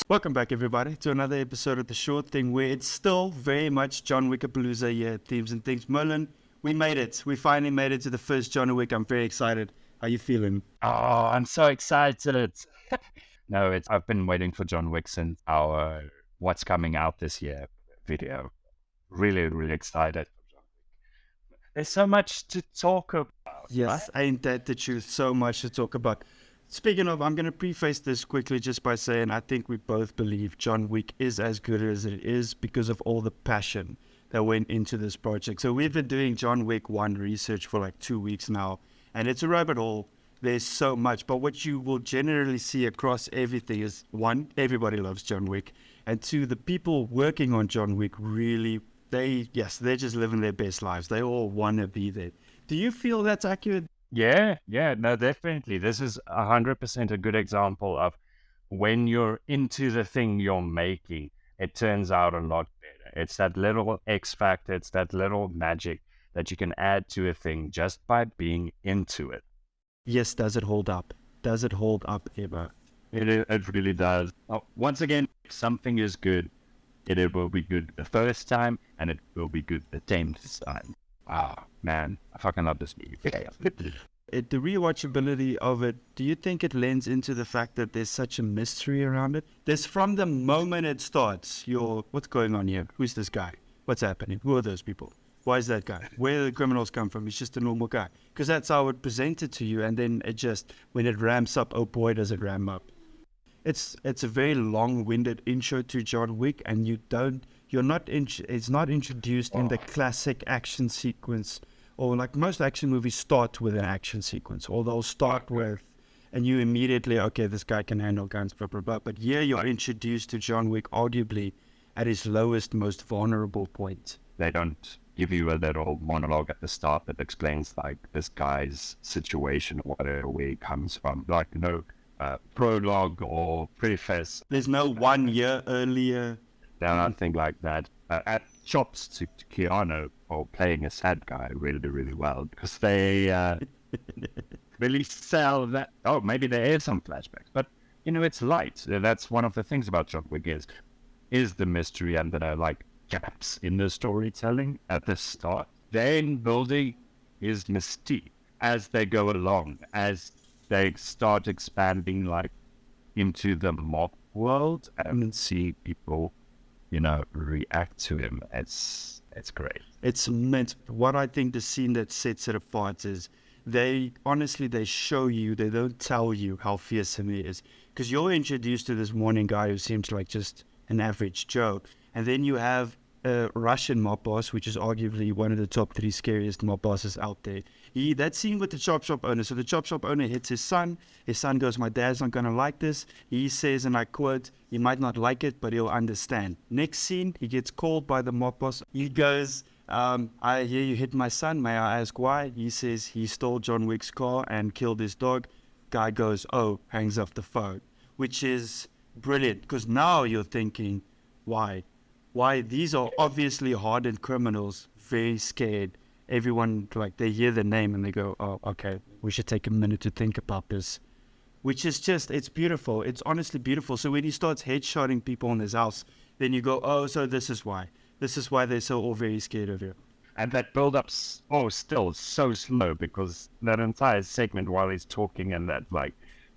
Welcome back, everybody, to another episode of The Short Thing, where it's still very much John Wick-a-palooza here at Themes and Things. Merlin, we made it. We finally made it to the first John Wick. I'm very excited. How you feeling? Oh, I'm so excited. I've been waiting for John Wick since our What's Coming Out This Year video. Really, really excited for John Wick. There's so much to talk about. Yes, Right? ain't that the truth? So much to talk about. Speaking of, I'm going to preface this quickly just by saying I think we both believe John Wick is as good as it is because of all the passion that went into this project. So we've been doing John Wick 1 research for like 2 weeks now, and it's a rabbit hole. There's so much, but what you will generally see across everything is, one, everybody loves John Wick, and two, the people working on John Wick really, they're just living their best lives. They all want to be there. Do you feel that's accurate? Yeah, no, definitely. This is 100% a good example of when you're into the thing you're making, it turns out a lot better. It's that little X factor, it's that little magic that you can add to a thing just by being into it. Yes, does it hold up? Does it hold up ever? It really does. Oh, once again, if something is good, it will be good the first time, and it will be good the 10th time. Wow, man, I fucking love this movie. The rewatchability of it, do you think it lends into the fact that there's such a mystery around it? There's from the moment it starts, what's going on here? Who's this guy? What's happening? Who are those people? Why is that guy? Where do the criminals come from? He's just a normal guy. Because that's how it presented to you, and then when it ramps up, oh boy, does it ramp up. It's a very long-winded intro to John Wick, and it's not introduced in the classic action sequence, or like most action movies start with an action sequence, or they'll start with, and you immediately, okay, this guy can handle guns, blah, blah, blah. But here you're introduced to John Wick arguably at his lowest, most vulnerable point. They don't give you a little monologue at the start that explains like this guy's situation or whatever, where he comes from. Like, prologue or preface. There's no 1 year earlier. Nothing like that. At chops to Keanu for playing a sad guy really, really well, because they really sell that. Oh, maybe there is some flashbacks, but it's light. That's one of the things about John Wick is the mystery and the gaps in the storytelling at the start. Then building his mystique as they go along, as they start expanding into the mob world and see people, react to him. It's great. It's meant. What I think the scene that sets it apart is they show you, they don't tell you how fearsome he is, because you're introduced to this morning guy who seems like just an average Joe, and then you have a Russian mob boss, which is arguably one of the top 3 scariest mob bosses out there. That scene with the chop shop owner. So the chop shop owner hits his son. His son goes, "My dad's not gonna like this." He says, and I quote, "He might not like it, but he'll understand." Next scene, he gets called by the mob boss. He goes, "I hear you hit my son. May I ask why?" He says he stole John Wick's car and killed his dog. Guy goes, "Oh," hangs up the phone, which is brilliant, because now you're thinking, why? These are obviously hardened criminals, very scared. Everyone, they hear the name and they go, "Oh, okay, we should take a minute to think about this," which is it's beautiful. It's honestly beautiful. So when he starts headshotting people in his house, then you go, "Oh, so this is why. This is why they're so all very scared of you." And that build-up's still so slow, because that entire segment while he's talking and that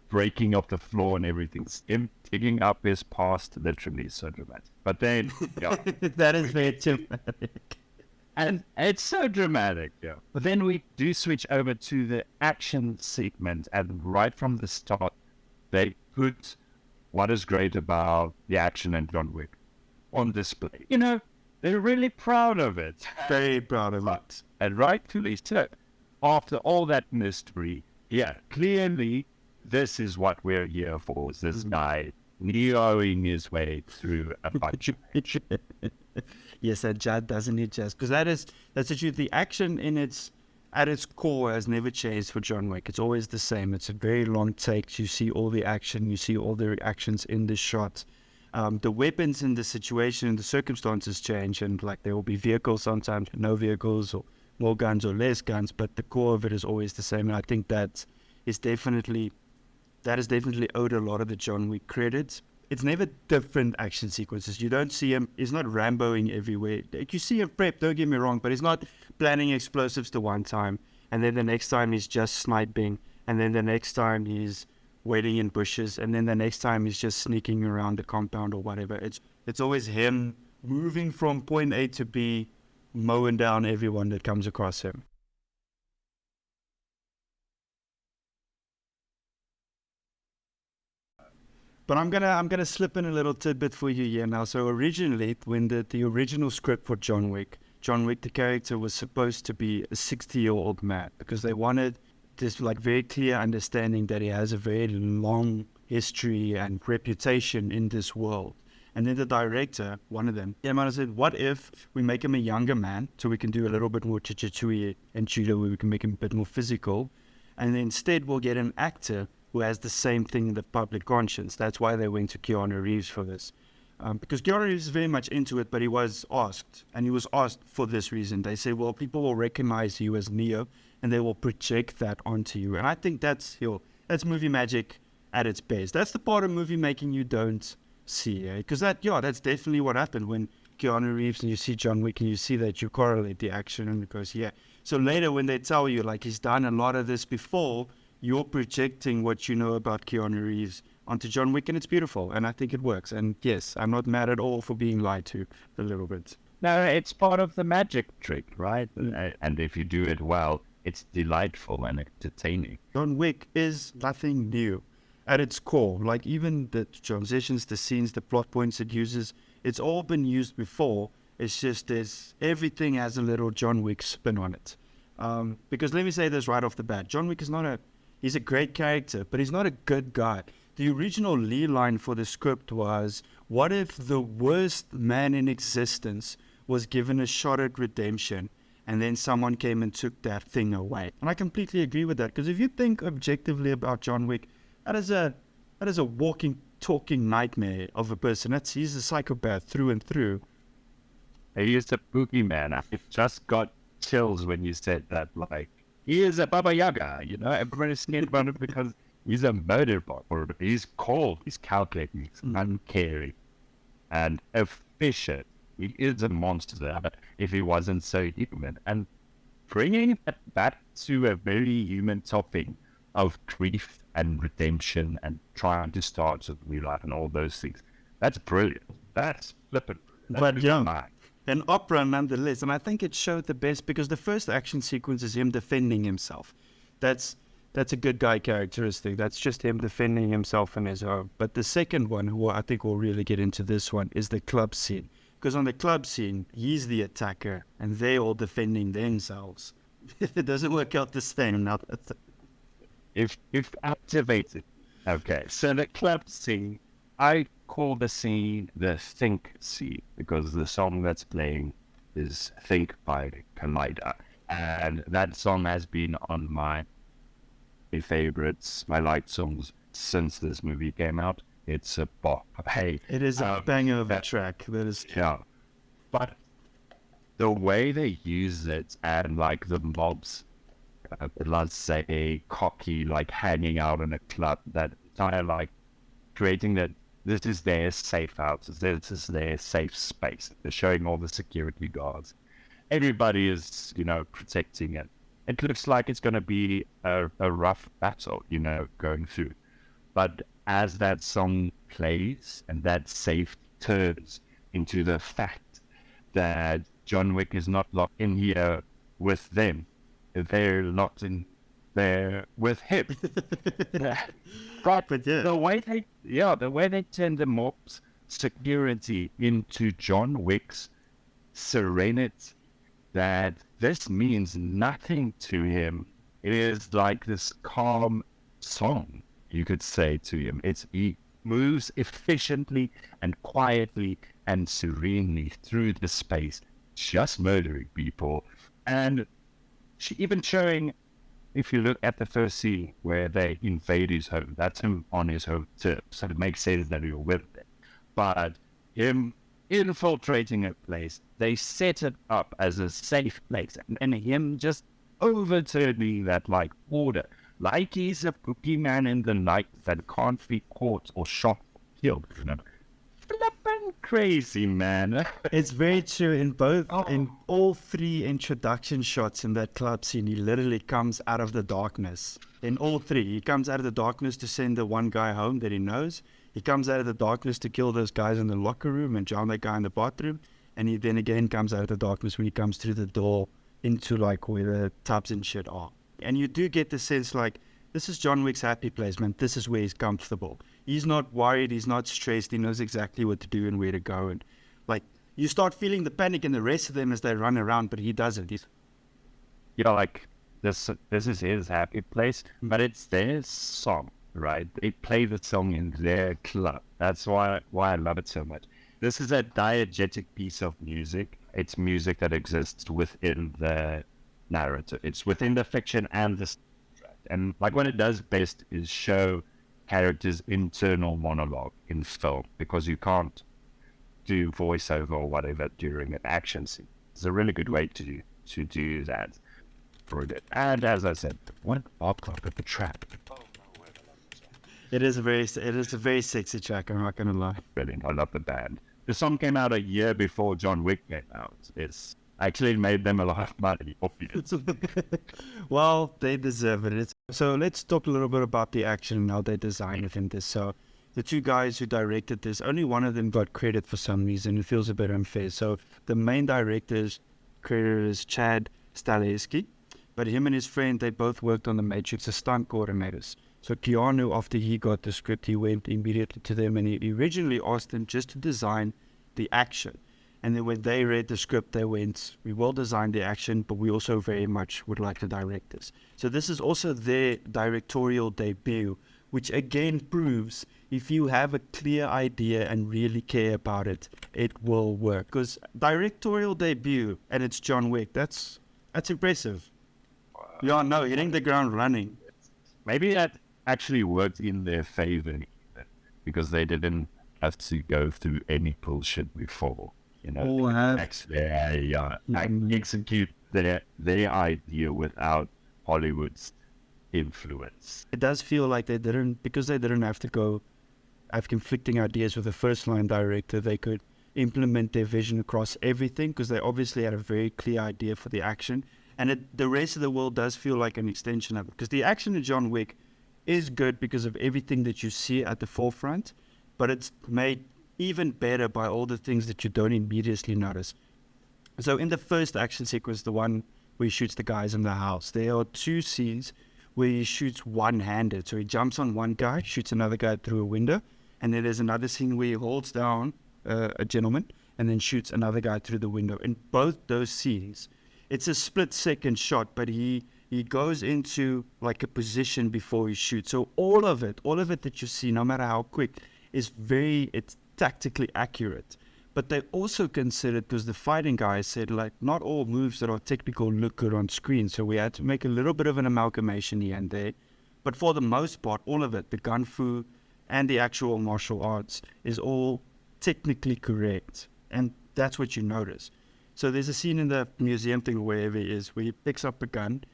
breaking up the floor and everything's him digging up his past, literally so dramatic. But then, yeah. That is very dramatic. And it's so dramatic, yeah. But then we do switch over to the action segment, and right from the start, they put what is great about the action in John Wick on display. They're really proud of it. Very proud of it. And rightfully so. After all that mystery, yeah, clearly this is what we're here for. Is this guy neoing his way through a bunch of Yes, that Judd doesn't need jazz, because that's the truth. The action at its core has never changed for John Wick. It's always the same. It's a very long takes. You see all the action. You see all the reactions in the shot. The weapons and the situation and the circumstances change, and there will be vehicles sometimes, no vehicles, or more guns or less guns, but the core of it is always the same. And I think that is definitely owed a lot of the John Wick credits. it's never different action sequences. You don't see him, he's not Ramboing everywhere. Like, you see him prep, don't get me wrong, but he's not planning explosives to one time, and then the next time he's just sniping, and then the next time he's waiting in bushes, and then the next time he's just sneaking around the compound or whatever. It's always him moving from point A to B, mowing down everyone that comes across him. But I'm gonna slip in a little tidbit for you here now. So originally, when the original script for John Wick, the character was supposed to be a 60-year-old man, because they wanted this like very clear understanding that he has a very long history and reputation in this world. And then the director, one of them, came out and said, what if we make him a younger man so we can do a little bit more chichatui and chulo, where we can make him a bit more physical, and then instead we'll get an actor who has the same thing in the public conscience. That's why they went to Keanu Reeves for this. Because Keanu Reeves is very much into it, but he was asked, and he was asked for this reason. They say, well, people will recognize you as Neo, and they will project that onto you. And I think that's movie magic at its best. That's the part of movie making you don't see. Because that's definitely what happened when Keanu Reeves and you see John Wick and you see that, you correlate the action, and it goes, yeah. So later when they tell you, like, he's done a lot of this before, you're projecting what you know about Keanu Reeves onto John Wick, and it's beautiful, and I think it works. And yes, I'm not mad at all for being lied to a little bit. No, it's part of the magic trick, right? And if you do it well, it's delightful and entertaining. John Wick is nothing new at its core. Like, even the transitions, the scenes, the plot points it uses, it's all been used before. It's just everything has a little John Wick spin on it. Because let me say this right off the bat. John Wick is he's a great character, but he's not a good guy. The original Lee line for the script was, what if the worst man in existence was given a shot at redemption, and then someone came and took that thing away? And I completely agree with that, because if you think objectively about John Wick, that is a walking, talking nightmare of a person. He's a psychopath through and through. He is a boogeyman. I just got chills when you said that. Like, he is a Baba Yaga, everybody's scared about him because he's a murder bot, or he's cold, he's calculating, he's uncaring, and efficient. He is a monster, if he wasn't so human. And bringing that back to a very human topic of grief and redemption and trying to start a new life and all those things, that's brilliant. That's flippant. But young. An opera nonetheless, and I think it showed the best, because the first action sequence is him defending himself. That's a good guy characteristic. That's just him defending himself in his home. But the second one, who I think we'll really get into this one, is the club scene. Because on the club scene, he's the attacker, and they're all defending themselves. If it doesn't work out the same, now that's if activated. Okay, so the club scene, I call the scene the Think scene, because the song that's playing is Think by Collider. And that song has been on my favorites, my liked songs since this movie came out. It's a bop. Hey, it is a banger of a track. That is, yeah. But the way they use it, and like the mobs, let's say cocky, like hanging out in a club, that entire like creating that this is their safe house, this is their safe space. They're showing all the security guards. Everybody is, protecting it. It looks like it's going to be a rough battle, going through. But as that song plays and that safe turns into the fact that John Wick is not locked in here with them, they're locked in there with him. Right, but the way they turn the mob's security into John Wick's serenity, that this means nothing to him. It is like this calm song, you could say, to him. He moves efficiently and quietly and serenely through the space, just murdering people. And even showing, if you look at the first scene where they invade his home, that's him on his home turf, so it makes sense that you're with them. But him infiltrating a place, they set it up as a safe place, and him just overturning that order, like he's a boogeyman in the night that can't be caught or shot. killed. You know, flippin' crazy, man. It's very true. In all three introduction shots in that club scene, he literally comes out of the darkness. In all three, he comes out of the darkness to send the one guy home that he knows. He comes out of the darkness to kill those guys in the locker room and drown that guy in the bathroom. And he then again comes out of the darkness when he comes through the door into like where the tubs and shit are. And you do get the sense like, this is John Wick's happy place, man. This is where he's comfortable. He's not worried. He's not stressed. He knows exactly what to do and where to go. And like, you start feeling the panic in the rest of them as they run around, but he doesn't. He's Like this is his happy place, but it's their song, right? They play the song in their club. That's why I love it so much. This is a diegetic piece of music. It's music that exists within the narrative. It's within the fiction and the soundtrack. And like what it does best is show characters' internal monologue in film, because you can't do voiceover or whatever during an action scene. It's a really good way to do that. And as I said, one Bob Clark at the trap. It is a very sexy track. I'm not gonna lie. Brilliant. I love the band. The song came out a year before John Wick came out. It's actually made them a lot of money, obviously. Well, they deserve it. So let's talk a little bit about the action and how they designed it in this. So the two guys who directed this, only one of them got credit for some reason. It feels a bit unfair. So the main director's creator is Chad Stahelski, but him and his friend, they both worked on The Matrix as stunt coordinators. So Keanu, after he got the script, he went immediately to them and he originally asked them just to design the action. And then when they read the script, they went, we will design the action, but we also very much would like to direct this. So this is also their directorial debut, which again proves if you have a clear idea and really care about it, it will work. Because directorial debut, and it's John Wick, that's impressive. Yeah, no, hitting the ground running. Maybe that actually worked in their favor, because they didn't have to go through any bullshit before. You know, actually execute their idea without Hollywood's influence. It does feel like they didn't have to have conflicting ideas with the first line director. They could implement their vision across everything, because they obviously had a very clear idea for the action. And the rest of the world does feel like an extension of it, because the action in John Wick is good because of everything that you see at the forefront, but it's made even better by all the things that you don't immediately notice. So in the first action sequence, the one where he shoots the guys in the house, there are two scenes where he shoots one-handed. So he jumps on one guy, shoots another guy through a window, and then there's another scene where he holds down a gentleman and then shoots another guy through the window. In both those scenes, it's a split-second shot, but he goes into like a position before he shoots. So all of it that you see, no matter how quick, it's tactically accurate. But they also considered, because the fighting guys said, like, not all moves that are technical look good on screen, so we had to make a little bit of an amalgamation here and there. But for the most part, all of it, the gun fu and the actual martial arts, is all technically correct. And that's what you notice. So there's a scene in the museum thing, wherever it is, where he picks up a gun,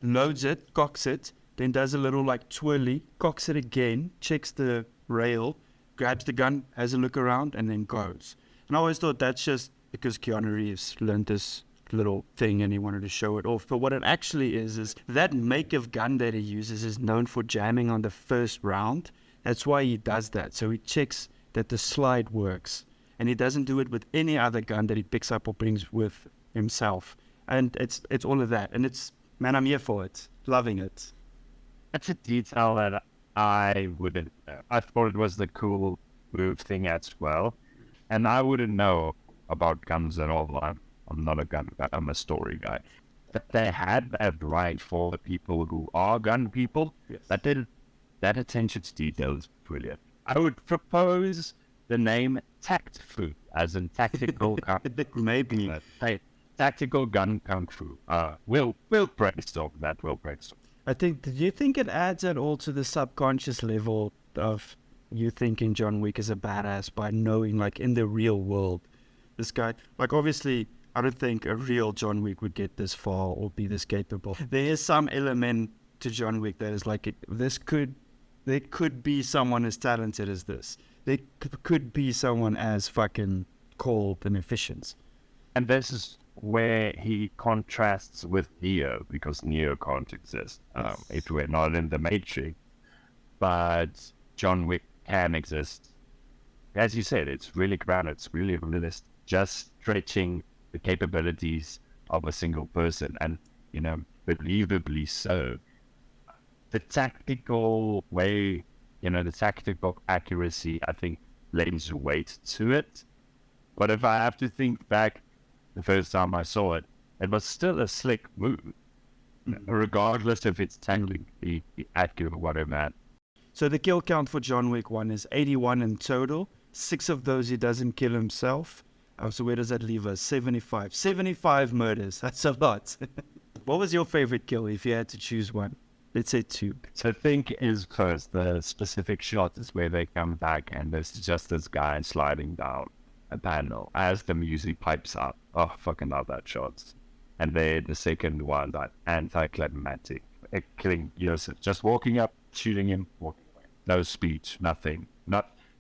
loads it, cocks it, then does a little like twirly, cocks it again, checks the rail, grabs the gun, has a look around, and then goes. And I always thought that's just because Keanu Reeves learned this little thing and he wanted to show it off. But what it actually is that make of gun that he uses is known for jamming on the first round. That's why he does that. So he checks that the slide works. And he doesn't do it with any other gun that he picks up or brings with himself. And it's all of that. And man, I'm here for it. Loving it. That's a detail that I wouldn't know. I thought it was the cool move thing as well. And I wouldn't know about guns at all. I'm not a gun guy. I'm a story guy. But they had that right for the people who are gun people. Yes. That attention to detail is brilliant. I would propose the name Tact Fu, as in tactical gun. Maybe. Tactical gun kung fu. We'll brainstorm that. Do you think it adds at all to the subconscious level of you thinking John Wick is a badass by knowing, like, in the real world, this guy, like, obviously, I don't think a real John Wick would get this far or be this capable. There is some element to John Wick that is like, there could be someone as talented as this. there could be someone as fucking cold and efficient. And this is where he contrasts with Neo, because Neo can't exist if we're not in the Matrix. But John Wick can exist. As you said, it's really grounded, it's really realistic, just stretching the capabilities of a single person, and, you know, believably so. The tactical way, you know, the tactical accuracy, I think, lends weight to it. But if I have to think back, the first time I saw it, it was still a slick move, regardless if it's tactically accurate or whatever. So the kill count for John Wick 1 is 81 in total. 6 of those he doesn't kill himself. So where does that leave us? 75. 75 murders. That's a lot. What was your favorite kill if you had to choose one? Let's say 2. So think is first, the specific shot is where they come back and there's just this guy sliding down a panel as the music pipes up. Oh, fucking love that shot. And then the second one, that anticlimactic, killing Yosef, just walking up, shooting him, walking away. No speech, nothing.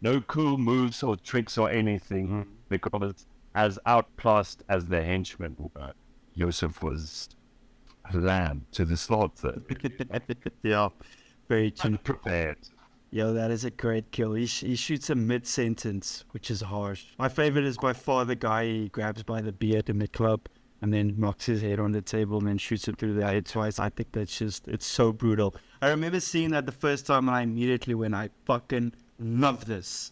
No cool moves or tricks or anything, because as outclassed as the henchman, Yosef was a lamb to the slaughter. Yeah, very true. Unprepared. Yo, that is a great kill. He shoots him mid-sentence, which is harsh. My favorite is by far the guy he grabs by the beard in the club and then knocks his head on the table and then shoots it through the head twice. I think that's just, it's so brutal. I remember seeing that the first time and I immediately went, I fucking love this.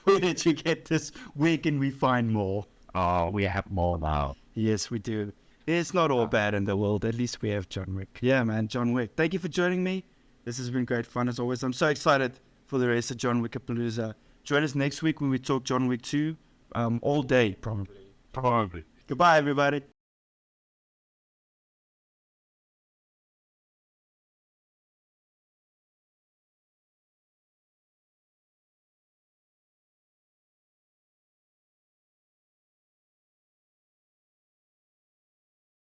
Where did you get this? Where can we find more? Oh, we have more now. Yes, we do. It's not all bad in the world. At least we have John Wick. Yeah, man, John Wick. Thank you for joining me. This has been great fun as always. I'm so excited for the rest of John Wick Palooza. Join us next week when we talk John Wick 2. All day, probably. Probably. Goodbye, everybody.